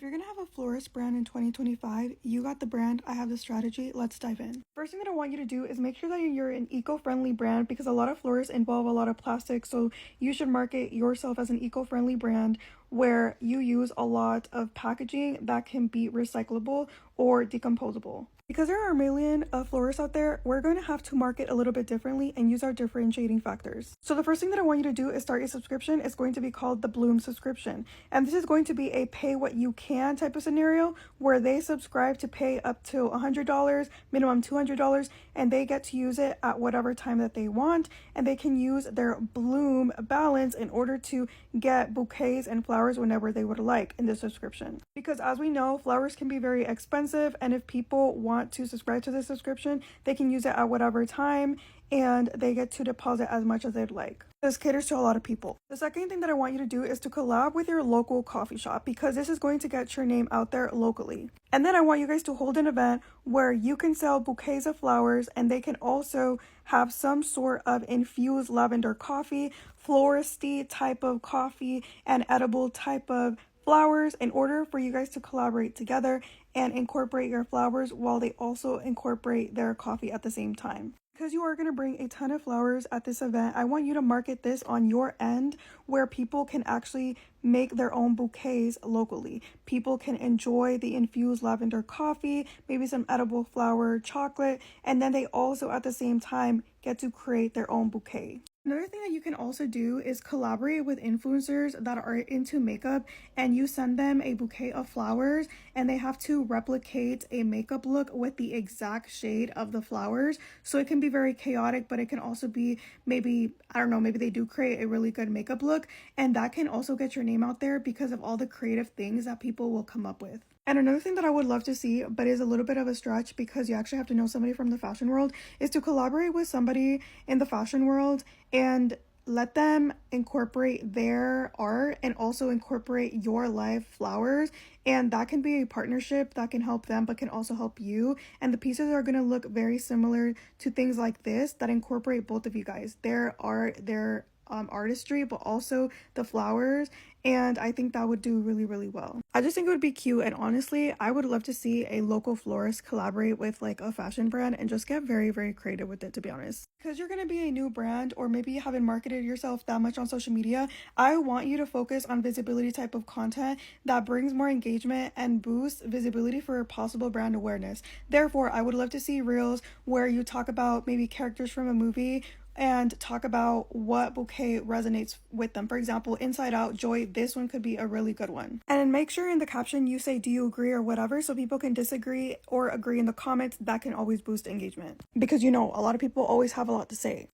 You're gonna have a florist brand in 2025. You got the brand, I have the strategy. Let's dive in. First thing that I want you to do is make sure that you're an eco-friendly brand because a lot of florists involve a lot of plastic. So you should market yourself as an eco-friendly brand where you use a lot of packaging that can be recyclable or decomposable. Because there are a million florists out there, we're going to have to market a little bit differently and use our differentiating factors. So the first thing that I want you to do is start a subscription. It's going to be called the Bloom subscription. And this is going to be a pay what you can type of scenario where they subscribe to pay up to $100, minimum $200, and they get to use it at whatever time that they want. And they can use their Bloom balance in order to get bouquets and flowers whenever they would like in this subscription. Because as we know, flowers can be very expensive, and if people want to subscribe to this subscription, they can use it at whatever time and they get to deposit as much as they'd like. This caters to a lot of people. The second thing that I want you to do is to collab with your local coffee shop because this is going to get your name out there locally. And then I want you guys to hold an event where you can sell bouquets of flowers and they can also have some sort of infused lavender coffee, floristy type of coffee, and edible type of flowers in order for you guys to collaborate together and incorporate your flowers while they also incorporate their coffee at the same time. Because you are going to bring a ton of flowers at this event, I want you to market this on your end where people can actually make their own bouquets locally. People can enjoy the infused lavender coffee, maybe some edible flower chocolate, and then they also at the same time get to create their own bouquet. Another thing that you can also do is collaborate with influencers that are into makeup and you send them a bouquet of flowers and they have to replicate a makeup look with the exact shade of the flowers. So it can be very chaotic, but it can also be maybe, I don't know, maybe they do create a really good makeup look and that can also get your name out there because of all the creative things that people will come up with. And another thing that I would love to see, but is a little bit of a stretch because you actually have to know somebody from the fashion world, is to collaborate with somebody in the fashion world and let them incorporate their art and also incorporate your live flowers. And that can be a partnership that can help them but can also help you. And the pieces are going to look very similar to things like this that incorporate both of you guys, their art, their artistry, but also the flowers. And I think that would do really, really well. I just think it would be cute. And honestly, I would love to see a local florist collaborate with like a fashion brand and just get very, very creative with it, to be honest. Because you're going to be a new brand, or maybe you haven't marketed yourself that much on social media, I want you to focus on visibility type of content that brings more engagement and boosts visibility for possible brand awareness. Therefore, I would love to see reels where you talk about maybe characters from a movie and talk about what bouquet resonates with them. For example, Inside Out, Joy, this one could be a really good one. And make sure in the caption you say, do you agree or whatever, so people can disagree or agree in the comments. That can always boost engagement. Because you know, a lot of people always have a lot to say.